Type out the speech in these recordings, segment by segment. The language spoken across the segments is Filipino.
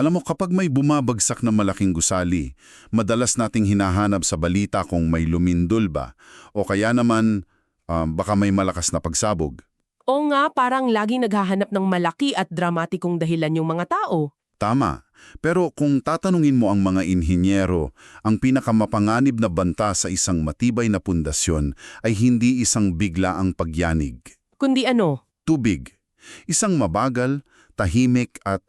Alam mo, kapag may bumabagsak na malaking gusali, madalas nating hinahanap sa balita kung may lumindol ba o kaya naman baka may malakas na pagsabog. O nga, parang laging naghahanap ng malaki at dramatikong dahilan yung mga tao. Tama. Pero kung tatanungin mo ang mga inhinyero, ang pinakamapanganib na banta sa isang matibay na pundasyon ay hindi isang biglaang pagyanig. Kundi ano? Tubig. Isang mabagal, tahimik at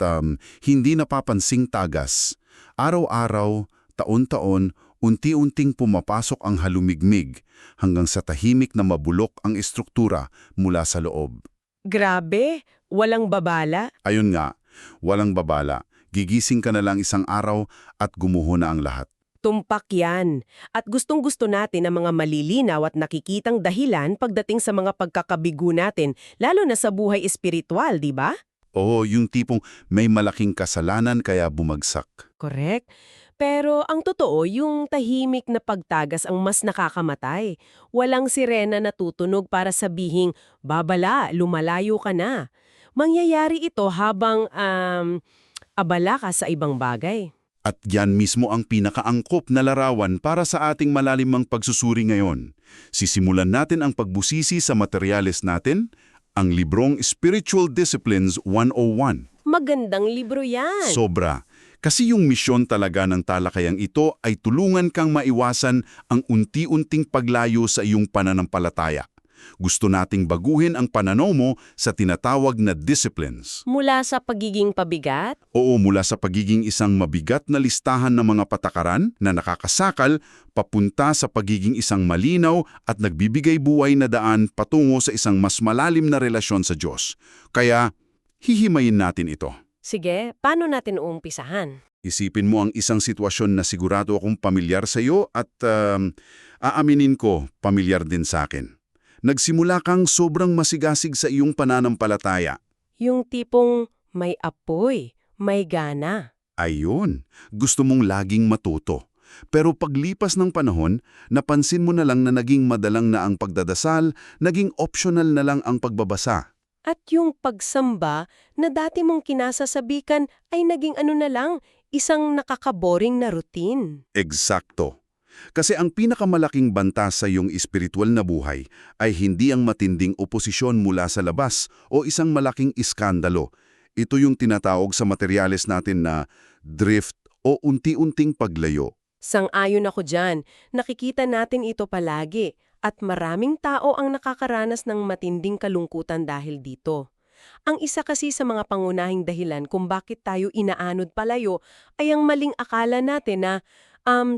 hindi napapansing tagas. Araw-araw, taon-taon, unti-unting pumapasok ang halumigmig hanggang sa tahimik na mabulok ang estruktura mula sa loob. Grabe, walang babala. Ayun nga, walang babala. Gigising ka na lang isang araw at gumuho na ang lahat. Tumpak yan. At gustong-gusto natin ang mga malilinaw at nakikitang dahilan pagdating sa mga pagkakabigo natin, lalo na sa buhay espiritual, di ba? Oo, yung tipong may malaking kasalanan kaya bumagsak. Correct. Pero ang totoo, yung tahimik na pagtagas ang mas nakakamatay. Walang sirena na tutunog para sabihing, babala, lumalayo ka na. Mangyayari ito habang abala ka sa ibang bagay. At yan mismo ang pinakaangkop na larawan para sa ating malalimang pagsusuri ngayon. Sisimulan natin ang pagbusisi sa materyales natin, ang librong Spiritual Disciplines 101. Magandang libro yan. Sobra. Kasi yung misyon talaga ng talakayang ito ay tulungan kang maiwasan ang unti-unting paglayo sa iyong pananampalataya. Gusto nating baguhin ang pananaw mo sa tinatawag na disciplines. Mula sa pagiging pabigat? Oo, mula sa pagiging isang mabigat na listahan ng mga patakaran na nakakasakal papunta sa pagiging isang malinaw at nagbibigay buhay na daan patungo sa isang mas malalim na relasyon sa Diyos. Kaya, hihimayin natin ito. Sige, paano natin uumpisahan? Isipin mo ang isang sitwasyon na sigurado akong pamilyar sa iyo at aaminin ko, pamilyar din sa akin. Nagsimula kang sobrang masigasig sa iyong pananampalataya. Yung tipong may apoy, may gana. Ayun, gusto mong laging matuto. Pero paglipas ng panahon, napansin mo na lang na naging madalang na ang pagdadasal, naging optional na lang ang pagbabasa. At yung pagsamba na dati mong kinasasabikan ay naging ano na lang, isang nakakaboring na routine. Eksakto. Kasi ang pinakamalaking banta sa iyong espiritual na buhay ay hindi ang matinding oposisyon mula sa labas o isang malaking iskandalo. Ito yung tinatawag sa materyales natin na drift o unti-unting paglayo. Sang-ayon ako dyan. Nakikita natin ito palagi at maraming tao ang nakakaranas ng matinding kalungkutan dahil dito. Ang isa kasi sa mga pangunahing dahilan kung bakit tayo inaanod palayo ay ang maling akala natin na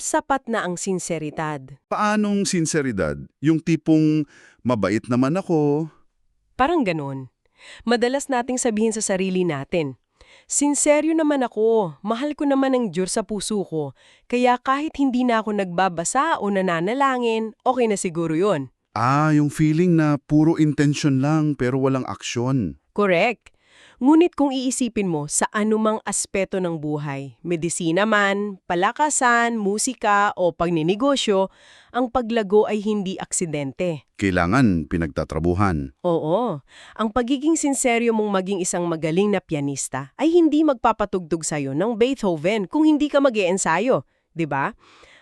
sapat na ang sinseridad. Paanong sinseridad? Yung tipong mabait naman ako. Parang ganun. Madalas nating sabihin sa sarili natin, sinseryo naman ako, mahal ko naman ang Diyos sa puso ko, kaya kahit hindi na ako nagbabasa o nananalangin, okay na siguro yun. Yung feeling na puro intention lang pero walang aksyon. Correct. Ngunit kung iisipin mo sa anumang aspeto ng buhay, medisina man, palakasan, musika o pagninegosyo, ang paglago ay hindi aksidente. Kailangan pinagtatrabuhan. Oo, ang pagiging sinseryo mong maging isang magaling na pianista ay hindi magpapatugtog sa'yo ng Beethoven kung hindi ka mag-iensayo, di ba?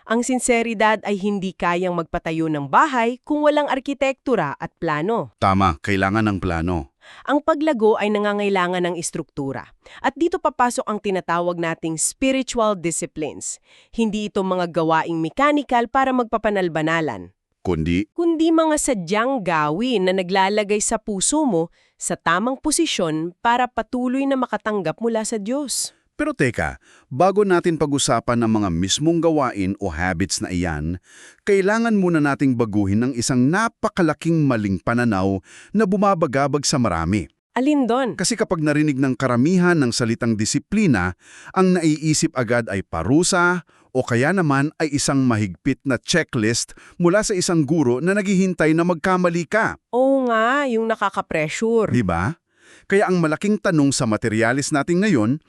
Ang sinseridad ay hindi kayang magpatayo ng bahay kung walang arkitektura at plano. Tama, kailangan ng plano. Ang paglago ay nangangailangan ng istruktura. At dito papasok ang tinatawag nating spiritual disciplines. Hindi ito mga gawaing mechanical para magpapanalbanalan. Kundi Mga sadyang gawin na naglalagay sa puso mo sa tamang posisyon para patuloy na makatanggap mula sa Diyos. Pero teka, bago natin pag-usapan ang mga mismong gawain o habits na iyan, kailangan muna nating baguhin ng isang napakalaking maling pananaw na bumabagabag sa marami. Alin doon? Kasi kapag narinig ng karamihan ng salitang disiplina, ang naiisip agad ay parusa o kaya naman ay isang mahigpit na checklist mula sa isang guro na naghihintay na magkamali ka. Oo nga, yung nakaka-pressure. Di ba? Kaya ang malaking tanong sa materialis natin ngayon,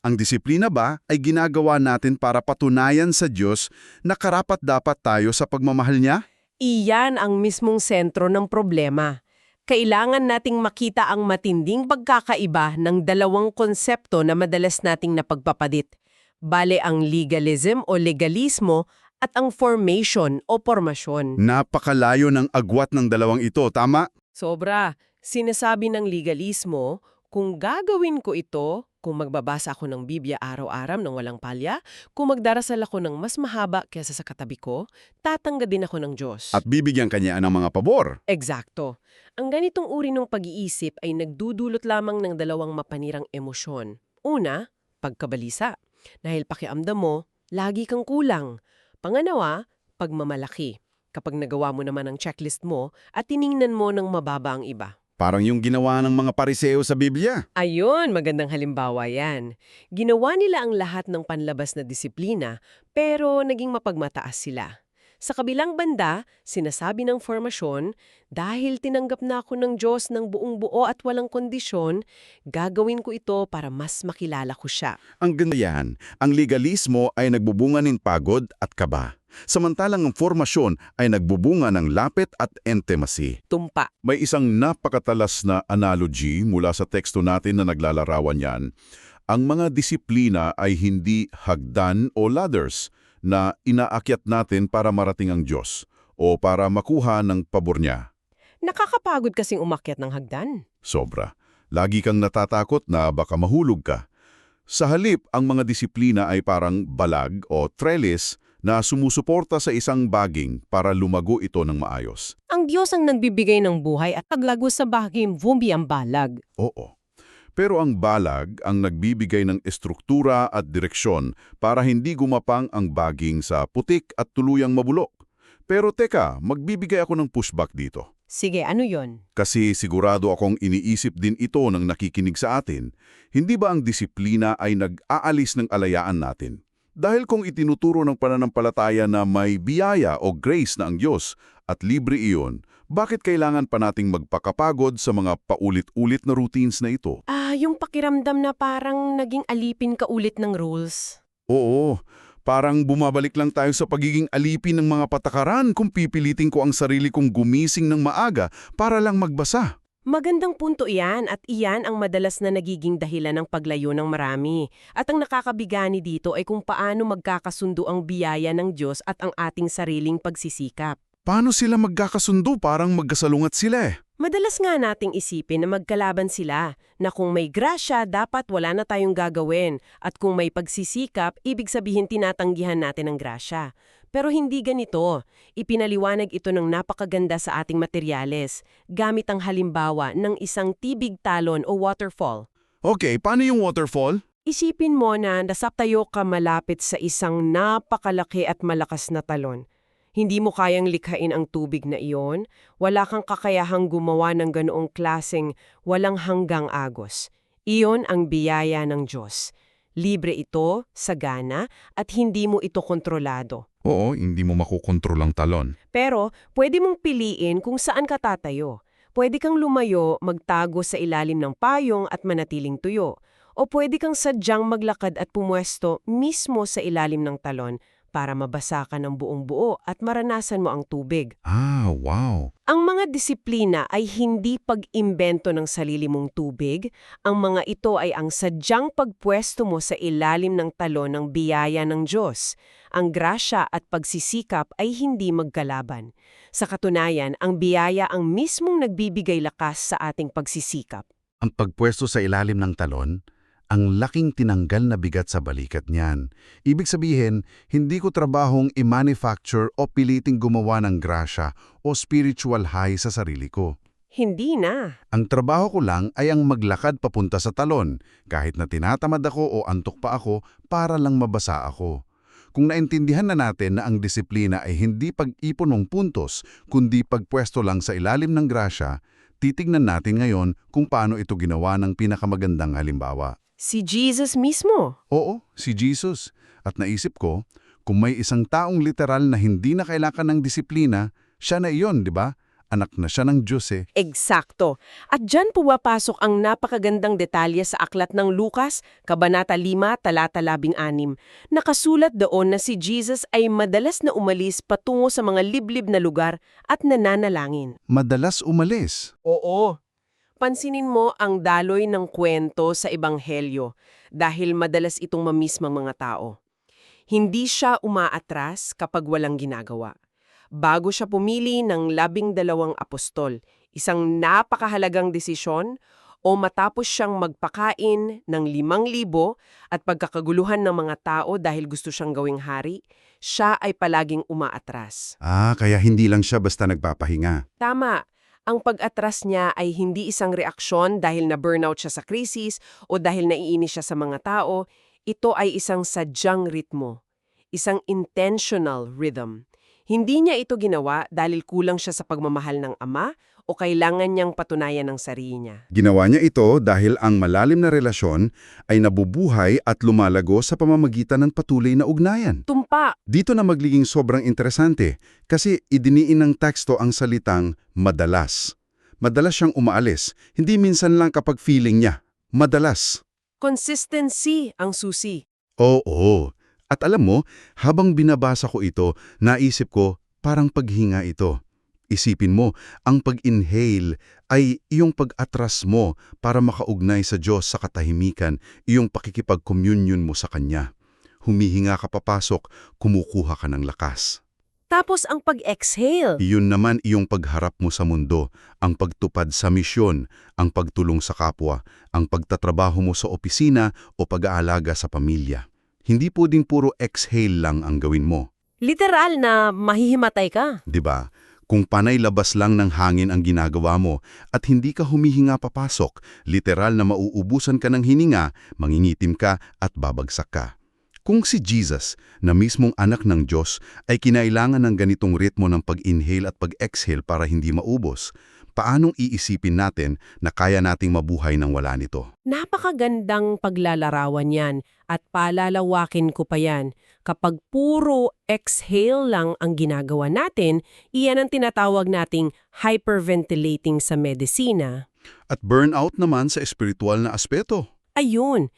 ang disiplina ba ay ginagawa natin para patunayan sa Diyos na karapat-dapat tayo sa pagmamahal niya? Iyan ang mismong sentro ng problema. kailangan nating makita ang matinding pagkakaiba ng dalawang konsepto na madalas nating napagpapadit. Bale ang legalism o legalismo at ang formation o formasyon. Napakalayo ng agwat ng dalawang ito, tama? Sobra. Sinasabi ng legalismo, kung gagawin ko ito, kung magbabasa ako ng Biblia araw-araw ng walang palya, kung magdarasal ako ng mas mahaba kaysa sa katabi ko, tatanggap din ako ng Diyos. At bibigyan kanya ng mga pabor. Eksakto. Ang ganitong uri ng pag-iisip ay nagdudulot lamang ng dalawang mapanirang emosyon. Una, pagkabalisa. Dahil pakiamdam mo, lagi kang kulang. Pangalawa, pagmamalaki. Kapag nagawa mo naman ang checklist mo at tiningnan mo ng mababa ang iba. Parang yung ginawa ng mga pariseo sa Biblia. Ayun, magandang halimbawa yan. Ginawa nila ang lahat ng panlabas na disiplina, pero naging mapagmataas sila. Sa kabilang banda, sinasabi ng formasyon, dahil tinanggap na ako ng Diyos ng buong buo at walang kondisyon, gagawin ko ito para mas makilala ko siya. Ang ganda yan, ang legalismo ay nagbubunga ng pagod at kaba. Samantalang ang formasyon ay nagbubunga ng lapit at intimacy. Tumpa. May isang napakatalas na analogy mula sa teksto natin na naglalarawan yan. Ang mga disiplina ay hindi hagdan o ladders na inaakyat natin para marating ang Diyos o para makuha ng pabor niya. Nakakapagod kasing umakyat ng hagdan. Sobra. Lagi kang natatakot na baka mahulog ka. Sa halip, ang mga disiplina ay parang balag o trellis na sumusuporta sa isang baging para lumago ito ng maayos. Ang Diyos ang nagbibigay ng buhay at paglago sa bagim, vumbi ang balag. Oo. Pero ang balag ang nagbibigay ng estruktura at direksyon para hindi gumapang ang baging sa putik at tuluyang mabulok. Pero teka, magbibigay ako ng pushback dito. Sige, ano yon? Kasi sigurado akong iniisip din ito ng nakikinig sa atin. Hindi ba ang disiplina ay nag-aalis ng alayaan natin? Dahil kung itinuturo ng pananampalataya na may biyaya o grace na ang Diyos at libre iyon, bakit kailangan pa nating magpakapagod sa mga paulit-ulit na routines na ito? Yung pakiramdam na parang naging alipin ka ulit ng rules. Oo, parang bumabalik lang tayo sa pagiging alipin ng mga patakaran kung pipilitin ko ang sarili kong gumising ng maaga para lang magbasa. Magandang punto iyan at iyan ang madalas na nagiging dahilan ng paglayo ng marami. At ang nakakabigani dito ay kung paano magkakasundo ang biyaya ng Diyos at ang ating sariling pagsisikap. Paano sila magkakasundo? Parang magkasalungat sila eh. Madalas nga nating isipin na magkalaban sila, na kung may grasya, dapat wala na tayong gagawin, at kung may pagsisikap, ibig sabihin tinatanggihan natin ang grasya. Pero hindi ganito. Ipinaliwanag ito ng napakaganda sa ating materyales, gamit ang halimbawa ng isang tibig talon o waterfall. Okay, paano yung waterfall? Isipin mo na nasaptayo ka malapit sa isang napakalaki at malakas na talon. Hindi mo kayang likhain ang tubig na iyon, wala kang kakayahang gumawa ng ganoong klaseng walang hanggang agos. Iyon ang biyaya ng Diyos. Libre ito, sagana, at hindi mo ito kontrolado. Oo, hindi mo makukontrol ang talon. Pero pwede mong piliin kung saan ka tatayo. Pwede kang lumayo, magtago sa ilalim ng payong at manatiling tuyo. O pwede kang sadyang maglakad at pumwesto mismo sa ilalim ng talon para mabasa ka ng buong buo at maranasan mo ang tubig. Wow. Ang mga disiplina ay hindi pag-imbento ng sarili mong tubig. Ang mga ito ay ang sadyang pagpwesto mo sa ilalim ng talon ng biyaya ng Diyos. Ang grasya at pagsisikap ay hindi magkalaban. Sa katunayan, ang biyaya ang mismong nagbibigay lakas sa ating pagsisikap. Ang pagpwesto sa ilalim ng talon, ang laking tinanggal na bigat sa balikat niyan. Ibig sabihin, hindi ko trabahong i-manufacture o piliting gumawa ng grasya o spiritual high sa sarili ko. Hindi na. Ang trabaho ko lang ay ang maglakad papunta sa talon, kahit na tinatamad ako o antok pa ako para lang mabasa ako. Kung naintindihan na natin na ang disiplina ay hindi pag-ipon ng puntos, kundi pagpwesto lang sa ilalim ng grasya, titignan natin ngayon kung paano ito ginawa ng pinakamagandang halimbawa. Si Jesus mismo. Oo, si Jesus. At naisip ko, kung may isang taong literal na hindi na kailangan ng disiplina, siya na iyon, di ba? anak na siya ng Diyos eh. Eksakto. At dyan pumapasok ang napakagandang detalye sa aklat ng Lukas, Kabanata 5, talata 16. Nakasulat doon na si Jesus ay madalas na umalis patungo sa mga liblib na lugar at nananalangin. Madalas umalis. Oo. Pansinin mo ang daloy ng kwento sa Ebanghelyo dahil madalas itong mamismang mga tao. Hindi siya umaatras kapag walang ginagawa. Bago siya pumili ng 12 apostol, isang napakahalagang desisyon o matapos siyang magpakain ng 5,000 at pagkakaguluhan ng mga tao dahil gusto siyang gawing hari, siya ay palaging umaatras. Kaya hindi lang siya basta nagpapahinga. Tama. Ang pag-atras niya ay hindi isang reaksyon dahil na-burnout siya sa krisis o dahil naiinis siya sa mga tao. Ito ay isang sadyang ritmo, isang intentional rhythm. Hindi niya ito ginawa dahil kulang siya sa pagmamahal ng ama o kailangan niyang patunayan ng sarili niya. Ginawa niya ito dahil ang malalim na relasyon ay nabubuhay at lumalago sa pamamagitan ng patuloy na ugnayan. Tumpa! Dito na magiging sobrang interesante kasi idiniin ng teksto ang salitang madalas. Madalas siyang umaalis, hindi minsan lang kapag feeling niya. Madalas. Consistency ang susi. Oo. At alam mo, habang binabasa ko ito, naisip ko parang paghinga ito. Isipin mo, ang pag-inhale ay iyong pag-atras mo para makaugnay sa Diyos sa katahimikan, iyong pakikipag-communion mo sa Kanya. Humihinga ka papasok, kumukuha ka ng lakas. Tapos ang pag-exhale. Iyon naman iyong pagharap mo sa mundo, ang pagtupad sa misyon, ang pagtulong sa kapwa, ang pagtatrabaho mo sa opisina o pag-aalaga sa pamilya. Hindi pwedeng puro exhale lang ang gawin mo. Literal na mahihimatay ka. 'Di ba? Kung panay labas lang ng hangin ang ginagawa mo at hindi ka humihinga papasok, literal na mauubusan ka ng hininga, mangingitim ka at babagsak ka. Kung si Jesus, na mismong anak ng Diyos, ay kinailangan ng ganitong ritmo ng pag-inhale at pag-exhale para hindi maubos, paanong iisipin natin na kaya nating mabuhay nang wala nito? Napakagandang paglalarawan yan at palalawakin ko pa yan. Kapag puro exhale lang ang ginagawa natin, iyan ang tinatawag nating hyperventilating sa medisina. At burnout naman sa espiritual na aspeto. Ayun,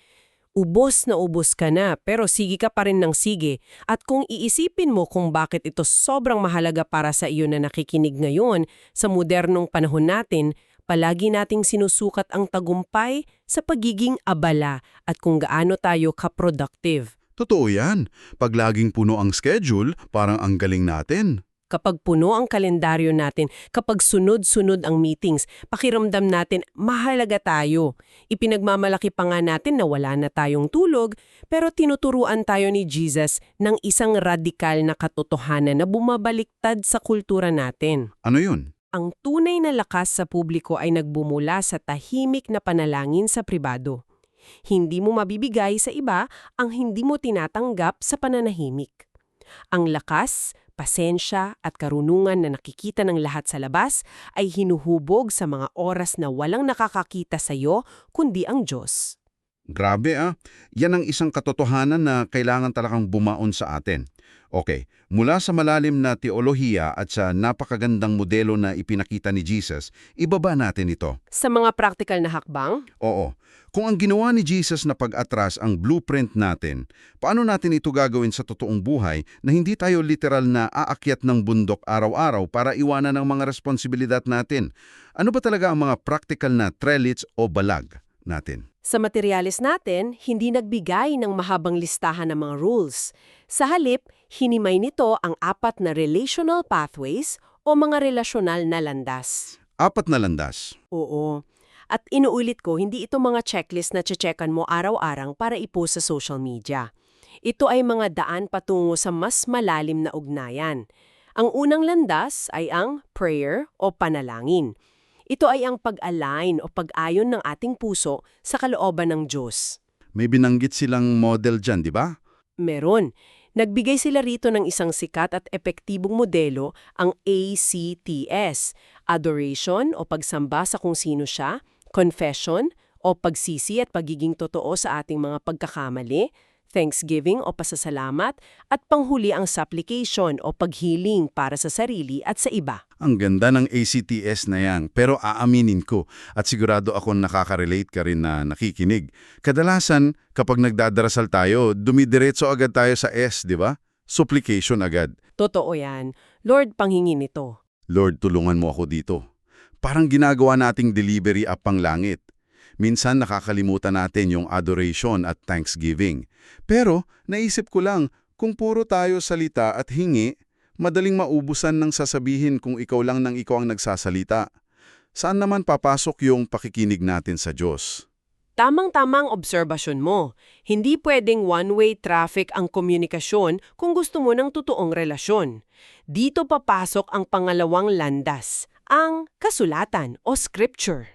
ubos na ubos ka na pero sige ka pa rin ng sige. At kung iisipin mo kung bakit ito sobrang mahalaga para sa iyo na nakikinig ngayon sa modernong panahon natin, palagi nating sinusukat ang tagumpay sa pagiging abala at kung gaano tayo ka-productive. Totoo yan. Pag laging puno ang schedule, parang ang galing natin. Kapag puno ang kalendaryo natin, kapag sunod-sunod ang meetings, pakiramdam natin mahalaga tayo. Ipinagmamalaki pa nga natin na wala na tayong tulog, pero tinuturuan tayo ni Jesus ng isang radikal na katotohanan na bumabaliktad sa kultura natin. Ano yun? Ang tunay na lakas sa publiko ay nagbumula sa tahimik na panalangin sa pribado. Hindi mo mabibigay sa iba ang hindi mo tinatanggap sa pananahimik. Ang lakas, pasensya at karunungan na nakikita ng lahat sa labas ay hinuhubog sa mga oras na walang nakakakita sa iyo kundi ang Diyos. Grabe Yan ang isang katotohanan na kailangan talagang bumaon sa atin. Okay, mula sa malalim na teolohiya at sa napakagandang modelo na ipinakita ni Jesus, ibaba natin ito. Sa mga praktikal na hakbang, Oo. Kung ang ginawa ni Jesus na pag-atras ang blueprint natin, paano natin ito gagawin sa totoong buhay na hindi tayo literal na aakyat ng bundok araw-araw para iwanan ang mga responsibilidad natin? Ano ba talaga ang mga practical na trelits o balag natin? sa materyales natin, hindi nagbigay ng mahabang listahan ng mga rules. Sa halip, hinimay nito ang 4 na relational pathways o mga relasyonal na landas. 4 na landas. Oo. At inuulit ko, hindi ito mga checklist na checkan mo araw-araw para ipost sa social media. Ito ay mga daan patungo sa mas malalim na ugnayan. Ang unang landas ay ang prayer o panalangin. Ito ay ang pag-align o pag-ayon ng ating puso sa kalooban ng Diyos. May binanggit silang model dyan, di ba? Meron. Nagbigay sila rito ng isang sikat at epektibong modelo, ang ACTS, adoration o pagsamba sa kung sino siya, confession o pagsisi at pagiging totoo sa ating mga pagkakamali, thanksgiving o pasasalamat, at panghuli ang supplication o paghiling para sa sarili at sa iba. Ang ganda ng ACTS na yan, pero aaminin ko at sigurado ako nakaka-relate ka rin na nakikinig. Kadalasan, kapag nagdadarasal tayo, dumidiretso agad tayo sa S, di ba? Supplication agad. Totoo yan. Lord, panghingin ito. Lord, tulungan mo ako dito. Parang ginagawa nating delivery app pang langit. Minsan nakakalimutan natin yung adoration at thanksgiving. Pero naisip ko lang, kung puro tayo salita at hingi, madaling maubusan ng sasabihin kung ikaw lang nang ikaw ang nagsasalita. Saan naman papasok yung pakikinig natin sa Diyos? Tamang-tamang obserbasyon mo. Hindi pwedeng one-way traffic ang komunikasyon kung gusto mo ng totoong relasyon. Dito papasok ang pangalawang landas, ang kasulatan o scripture.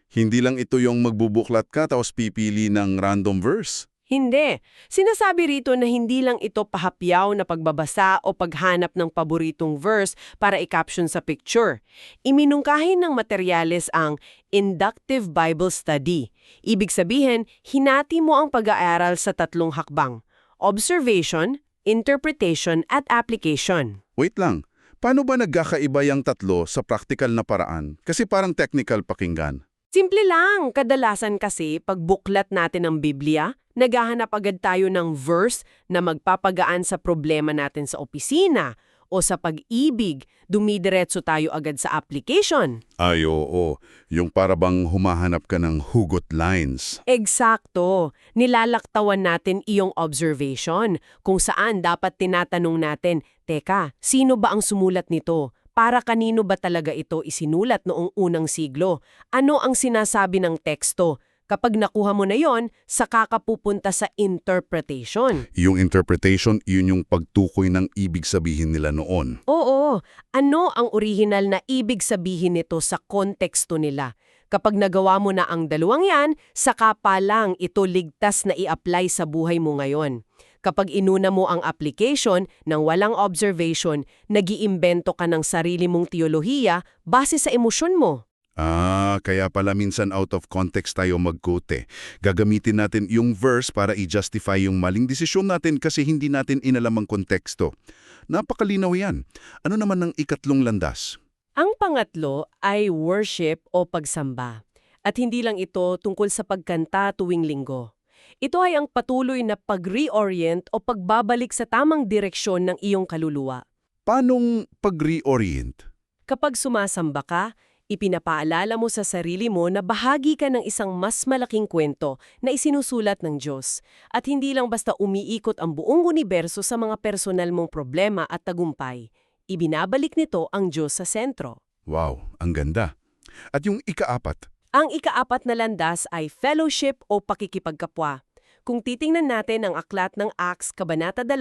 Hindi lang ito yung magbubuklat ka tapos pipili ng random verse. Hindi. Sinasabi rito na hindi lang ito pahapyaw na pagbabasa o paghanap ng paboritong verse para i-caption sa picture. Iminungkahi ng materyales ang inductive Bible study. Ibig sabihin, hinati mo ang pag-aaral sa tatlong hakbang: observation, interpretation, at application. Wait lang, paano ba nagkakaiba yung tatlo sa practical na paraan? Kasi parang technical pakinggan. Simple lang. Kadalasan kasi, pag buklat natin ng Biblia, naghahanap agad tayo ng verse na magpapagaan sa problema natin sa opisina o sa pag-ibig. Dumidiretso tayo agad sa application. Ay oo, yung para bang humahanap ka ng hugot lines. Eksakto. Nilalaktawan natin iyong observation, kung saan dapat tinatanong natin, teka, sino ba ang sumulat nito? Para kanino ba talaga ito isinulat noong unang siglo? Ano ang sinasabi ng teksto? Kapag nakuha mo na yon, saka ka pupunta sa interpretation. Yung interpretation, yun yung pagtukoy ng ibig sabihin nila noon. Oo, ano ang orihinal na ibig sabihin nito sa konteksto nila? Kapag nagawa mo na ang dalawang yan, saka pa lang ito ligtas na i-apply sa buhay mo ngayon. Kapag inuna mo ang application ng walang observation, nag-iimbento ka ng sarili mong teolohiya base sa emosyon mo. Kaya pala minsan out of context tayo mag-quote. Gagamitin natin yung verse para i-justify yung maling desisyon natin kasi hindi natin inalam ang konteksto. Napakalinaw yan. Ano naman ang ikatlong landas? Ang pangatlo ay worship o pagsamba. At hindi lang ito tungkol sa pagkanta tuwing linggo. Ito ay ang patuloy na pag-reorient o pagbabalik sa tamang direksyon ng iyong kaluluwa. Paanong pag-reorient? Kapag sumasamba ka, ipinapaalala mo sa sarili mo na bahagi ka ng isang mas malaking kwento na isinusulat ng Diyos. At hindi lang basta umiikot ang buong universo sa mga personal mong problema at tagumpay. Ibinabalik nito ang Diyos sa sentro. Wow, ang ganda. At yung ikaapat? Ang ikaapat na landas ay fellowship o pakikipagkapwa. Kung titingnan natin ang aklat ng Acts Kabanata 2,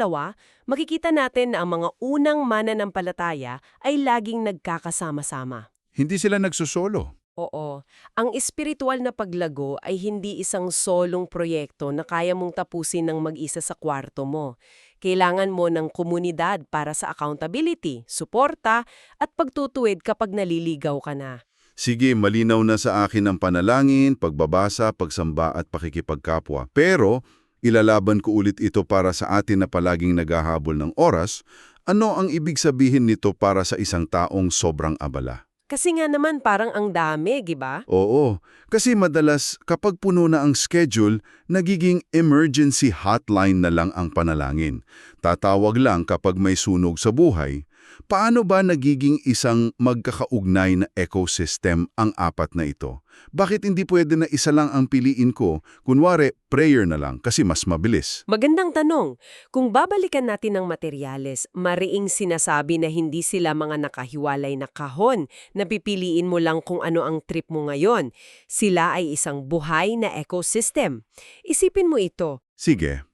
makikita natin na ang mga unang mananampalataya ay laging nagkakasama-sama. Hindi sila nagsusolo. Oo, ang espiritual na paglago ay hindi isang solong proyekto na kaya mong tapusin ng mag-isa sa kwarto mo. Kailangan mo ng komunidad para sa accountability, suporta, at pagtutuwid kapag naliligaw ka na. Sige, malinaw na sa akin ang panalangin, pagbabasa, pagsamba at pakikipagkapwa. Pero, ilalaban ko ulit ito para sa atin na palaging naghahabol ng oras. Ano ang ibig sabihin nito para sa isang taong sobrang abala? Kasi nga naman parang ang dami, giba? Oo, kasi madalas kapag puno na ang schedule, nagiging emergency hotline na lang ang panalangin. Tatawag lang kapag may sunog sa buhay. Paano ba nagiging isang magkakaugnay na ecosystem ang apat na ito? Bakit hindi pwede na isa lang ang piliin ko? Kunwari, prayer na lang kasi mas mabilis. Magandang tanong. Kung babalikan natin ng materyales, mariing sinasabi na hindi sila mga nakahiwalay na kahon na pipiliin mo lang kung ano ang trip mo ngayon. Sila ay isang buhay na ecosystem. Isipin mo ito. Sige.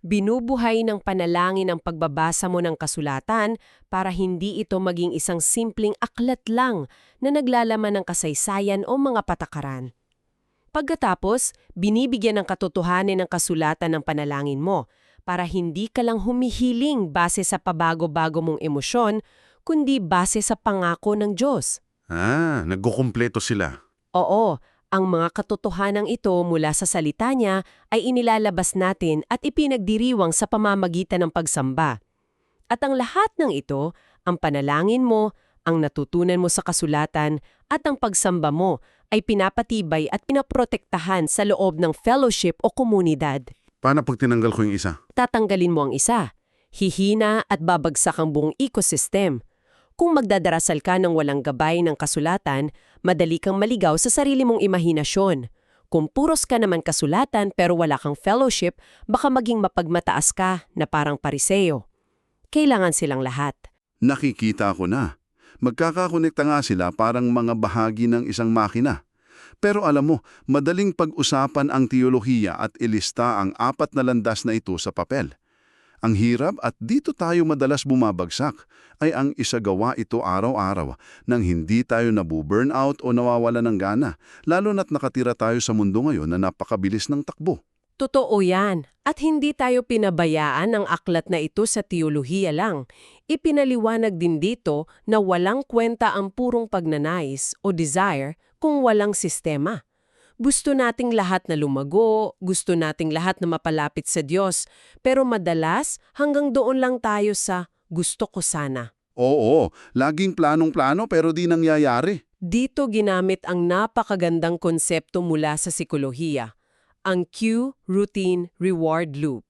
Binubuhay ng panalangin ang pagbabasa mo ng kasulatan para hindi ito maging isang simpleng aklat lang na naglalaman ng kasaysayan o mga patakaran. Pagkatapos, binibigyan ng katotohanan ng kasulatan ng panalangin mo para hindi ka lang humihiling base sa pabago-bago mong emosyon, kundi base sa pangako ng Diyos. Nagkukumpleto sila. Oo, Ang mga katotohanang ito mula sa salita niya ay inilalabas natin at ipinagdiriwang sa pamamagitan ng pagsamba. At ang lahat ng ito, ang panalangin mo, ang natutunan mo sa kasulatan, at ang pagsamba mo ay pinapatibay at pinaprotektahan sa loob ng fellowship o komunidad. Paano pag tinanggal ko yung isa? Tatanggalin mo ang isa. Hihina at babagsak ang buong ecosystem. Kung magdadarasal ka ng walang gabay ng kasulatan, madali kang maligaw sa sarili mong imahinasyon. Kung puros ka naman kasulatan pero wala kang fellowship, baka maging mapagmataas ka na parang pariseo. Kailangan silang lahat. Nakikita ko na. Magkakakonekta nga sila parang mga bahagi ng isang makina. Pero alam mo, madaling pag-usapan ang teolohiya at ilista ang 4 na landas na ito sa papel. Ang hirap at dito tayo madalas bumabagsak ay ang isagawa ito araw-araw nang hindi tayo nabu-burnout o nawawala ng gana, lalo na't nakatira tayo sa mundo ngayon na napakabilis ng takbo. Totoo yan. At hindi tayo pinabayaan ang aklat na ito sa teolohiya lang. Ipinaliwanag din dito na walang kwenta ang purong pagnanais o desire kung walang sistema. Gusto nating lahat na lumago, gusto nating lahat na mapalapit sa Diyos, pero madalas hanggang doon lang tayo sa gusto ko sana. Oo, laging planong-plano pero di nangyayari. Dito ginamit ang napakagandang konsepto mula sa sikolohiya, ang cue, routine, reward loop.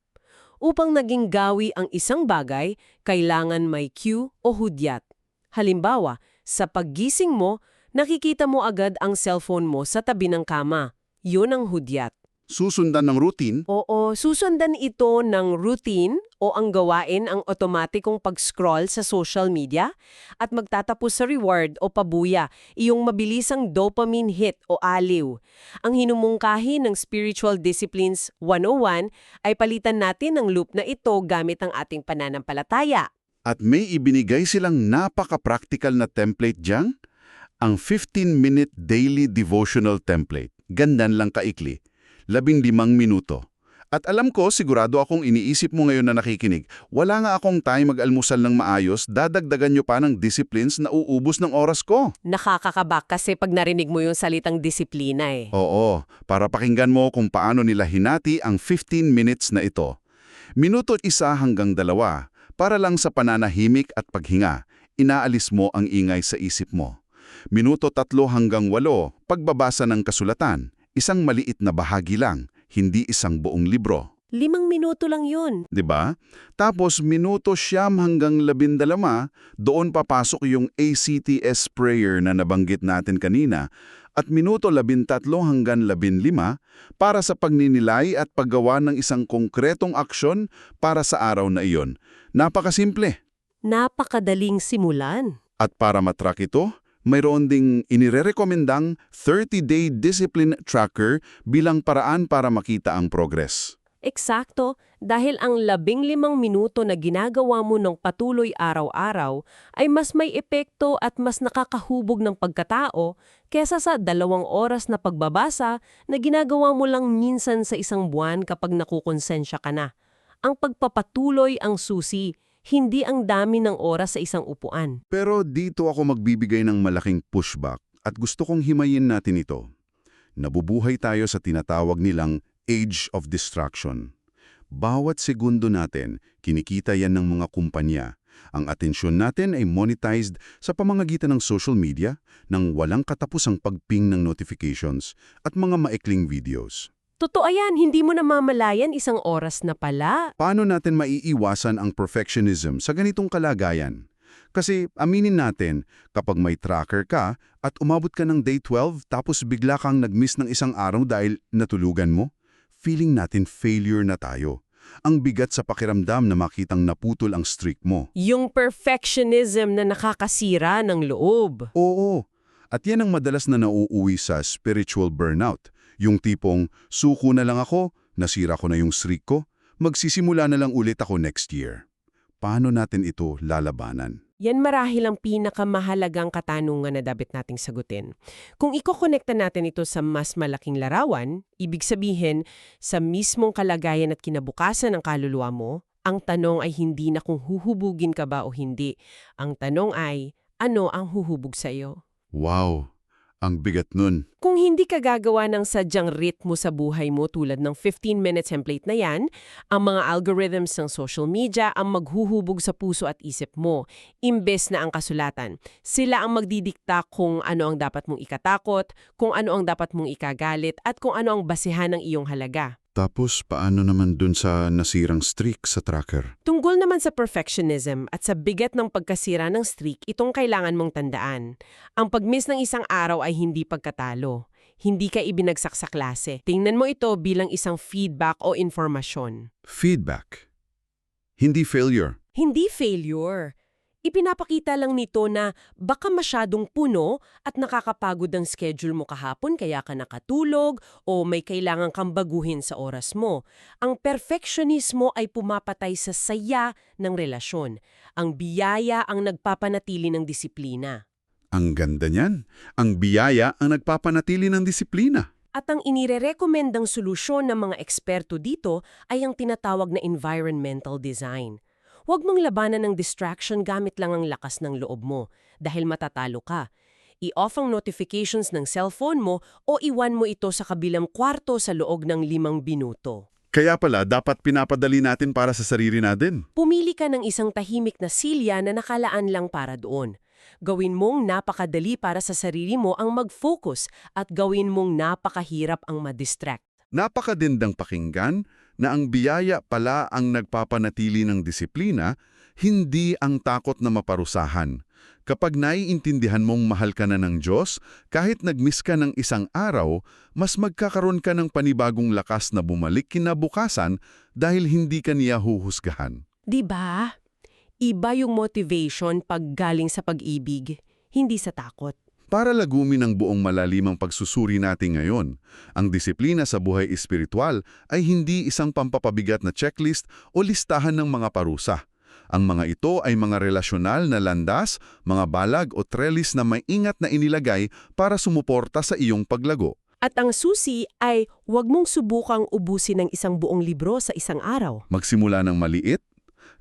Upang naging gawi ang isang bagay, kailangan may cue o hudyat. Halimbawa, sa paggising mo, nakikita mo agad ang cellphone mo sa tabi ng kama. Yun ang hudyat. Susundan ng routine. Oo, susundan ito ng routine o ang gawain ang otomatikong pag-scroll sa social media at magtatapos sa reward o pabuya, iyong mabilisang dopamine hit o aliw. Ang hinumungkahi ng Spiritual Disciplines 101 ay palitan natin ang loop na ito gamit ang ating pananampalataya. At may ibinigay silang napaka-practical na template dyan. Ang 15-minute daily devotional template. Gandan lang kaikli. 15 minuto. At alam ko, sigurado akong iniisip mo ngayon na nakikinig, wala nga akong time mag-almusal ng maayos, dadagdagan nyo pa ng disciplines na uubos ng oras ko. Nakakakabak kasi pag narinig mo yung salitang disiplina eh. Oo, para pakinggan mo kung paano nila hinati ang 15 minutes na ito. Minuto 1 hanggang 2, para lang sa pananahimik at paghinga, inaalis mo ang ingay sa isip mo. Minuto 3 hanggang 8, pagbabasa ng kasulatan, isang maliit na bahagi lang, hindi isang buong libro. 5 minuto lang yun. 'Di ba? Tapos minuto 9 hanggang 12, doon papasok yung ACTS prayer na nabanggit natin kanina, at minuto 13 hanggang 15 para sa pagninilay at paggawa ng isang konkretong aksyon para sa araw na iyon. Napakasimple. Napakadaling simulan. At para matrack ito, mayroon ding inirerekomendang 30-day discipline tracker bilang paraan para makita ang progress. Eksakto, dahil ang 15 minuto na ginagawa mo ng patuloy araw-araw ay mas may epekto at mas nakakahubog ng pagkatao kesa sa 2 oras na pagbabasa na ginagawa mo lang minsan sa isang buwan kapag nakukonsensya ka na. Ang pagpapatuloy ang susi, hindi ang dami ng oras sa isang upuan. Pero dito ako magbibigay ng malaking pushback at gusto kong himayin natin ito. Nabubuhay tayo sa tinatawag nilang age of distraction. Bawat segundo natin, kinikita yan ng mga kumpanya. Ang atensyon natin ay monetized sa pamamagitan ng social media, ng walang katapusang pagping ng notifications at mga maikling videos. Totoo yan, hindi mo namamalayan 1 oras na pala. Paano natin maiiwasan ang perfectionism sa ganitong kalagayan? Kasi aminin natin, kapag may tracker ka at umabot ka ng day 12 tapos bigla kang nag-miss ng isang araw dahil natulugan mo, feeling natin failure na tayo. Ang bigat sa pakiramdam na makitang naputol ang streak mo. Yung perfectionism na nakakasira ng loob. Oo, at yan ang madalas na nauuwi sa spiritual burnout. Yung tipong, suko na lang ako, nasira ko na yung streak ko, magsisimula na lang ulit ako next year. Paano natin ito lalabanan? Yan marahil ang pinakamahalagang katanungan na dapat nating sagutin. Kung ikokonekta natin ito sa mas malaking larawan, ibig sabihin, sa mismong kalagayan at kinabukasan ng kaluluwa mo, ang tanong ay hindi na kung huhubugin ka ba o hindi. Ang tanong ay, ano ang huhubog sa iyo? Wow! Ang bigat nun. Kung hindi ka gagawa ng sadyang ritmo sa buhay mo tulad ng 15-minute template na yan, ang mga algorithms ng social media ang maghuhubog sa puso at isip mo, imbes na ang kasulatan. Sila ang magdidikta kung ano ang dapat mong ikatakot, kung ano ang dapat mong ikagalit, at kung ano ang basehan ng iyong halaga. Tapos, paano naman dun sa nasirang streak sa tracker? Tunggol naman sa perfectionism at sa bigat ng pagkasira ng streak, itong kailangan mong tandaan. Ang pag-miss ng isang araw ay hindi pagkatalo. Hindi ka ibinagsak sa klase. Tingnan mo ito bilang isang feedback o informasyon. Feedback. Hindi failure. Hindi failure. Ipinapakita lang nito na baka masyadong puno at nakakapagod ang schedule mo kahapon kaya ka nakatulog o may kailangan kang baguhin sa oras mo. Ang perfectionismo ay pumapatay sa saya ng relasyon. Ang biyaya ang nagpapanatili ng disiplina. Ang ganda niyan. Ang biyaya ang nagpapanatili ng disiplina. At ang inirerekomendang solusyon ng mga eksperto dito ay ang tinatawag na environmental design. Huwag mong labanan ng distraction gamit lang ang lakas ng loob mo dahil matatalo ka. I-off ang notifications ng cellphone mo o iwan mo ito sa kabilang kwarto sa loob ng 5 minuto. Kaya pala, dapat pinapadali natin para sa sarili natin. Pumili ka ng isang tahimik na silya na nakalaan lang para doon. Gawin mong napakadali para sa sarili mo ang mag-focus at gawin mong napakahirap ang ma-distract. Napakadindang pakinggan na ang biyaya pala ang nagpapanatili ng disiplina, hindi ang takot na maparusahan. Kapag naiintindihan mong mahal ka na ng Diyos, kahit nag-miss ka ng isang araw, mas magkakaroon ka ng panibagong lakas na bumalik kinabukasan dahil hindi ka niya huhusgahan. Diba? Iba yung motivation pag galing sa pag-ibig, hindi sa takot. Para lagumin ang buong malalimang pagsusuri natin ngayon, ang disiplina sa buhay espiritual ay hindi isang pampapabigat na checklist o listahan ng mga parusa. Ang mga ito ay mga relasyonal na landas, mga balag o trellis na may ingat na inilagay para sumuporta sa iyong paglago. At ang susi ay huwag mong subukang ubusin ng isang buong libro sa isang araw. Magsimula ng maliit,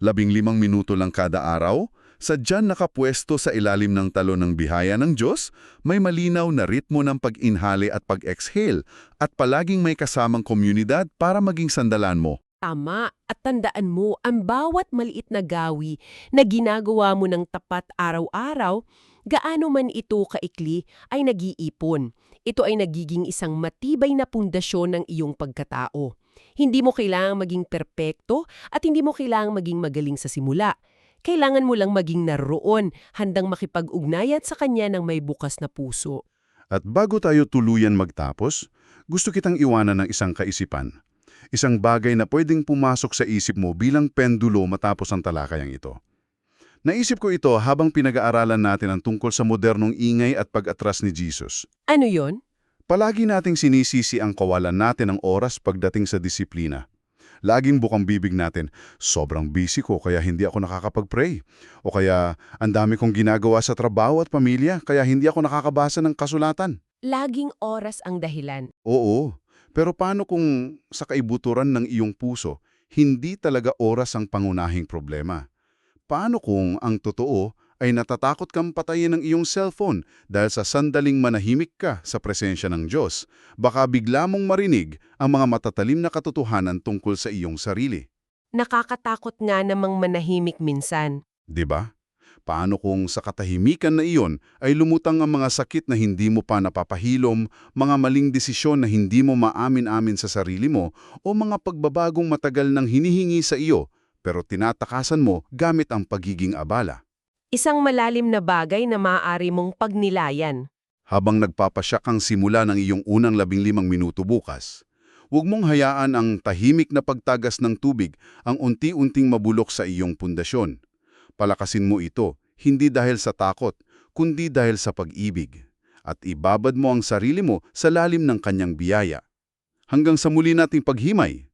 15 minuto lang kada araw, sadyang nakapwesto sa ilalim ng talo ng bihaya ng Diyos, may malinaw na ritmo ng pag-inhale at pag-exhale at palaging may kasamang komunidad para maging sandalan mo. Tama, at tandaan mo, ang bawat maliit na gawi na ginagawa mo ng tapat araw-araw, gaano man ito kaikli, ay nag-iipon. Ito ay nagiging isang matibay na pundasyon ng iyong pagkatao. Hindi mo kailangang maging perpekto at hindi mo kailangang maging magaling sa simula. Kailangan mo lang maging naroon, handang makipag-ugnayan sa kanya ng may bukas na puso. At bago tayo tuluyan magtapos, gusto kitang iwanan ng isang kaisipan. Isang bagay na pwedeng pumasok sa isip mo bilang pendulo matapos ang talakayang ito. Naisip ko ito habang pinag-aaralan natin ang tungkol sa modernong ingay at pag-atras ni Jesus. Ano yon? Palagi nating sinisisi ang kawalan natin ng oras pagdating sa disiplina. Laging bukang bibig natin, sobrang busy ko kaya hindi ako nakakapag-pray. O kaya, ang dami kong ginagawa sa trabaho at pamilya kaya hindi ako nakakabasa ng kasulatan. Laging oras ang dahilan. Oo, pero paano kung sa kaibuturan ng iyong puso, hindi talaga oras ang pangunahing problema? Paano kung ang totoo ay natatakot kang patayin ng iyong cellphone dahil sa sandaling manahimik ka sa presensya ng Diyos, baka bigla mong marinig ang mga matatalim na katotohanan tungkol sa iyong sarili. Nakakatakot nga namang manahimik minsan. 'Di ba? Paano kung sa katahimikan na iyon ay lumutang ang mga sakit na hindi mo pa napapahilom, mga maling desisyon na hindi mo maamin-amin sa sarili mo, o mga pagbabagong matagal nang hinihingi sa iyo, pero tinatakasan mo gamit ang pagiging abala? Isang malalim na bagay na maaari mong pagnilayan. Habang nagpapasyak ang simula ng iyong unang 15 minuto bukas, huwag mong hayaan ang tahimik na pagtagas ng tubig ang unti-unting mabulok sa iyong pundasyon. Palakasin mo ito, hindi dahil sa takot, kundi dahil sa pag-ibig. At ibabad mo ang sarili mo sa lalim ng kanyang biyaya. Hanggang sa muli nating paghimay.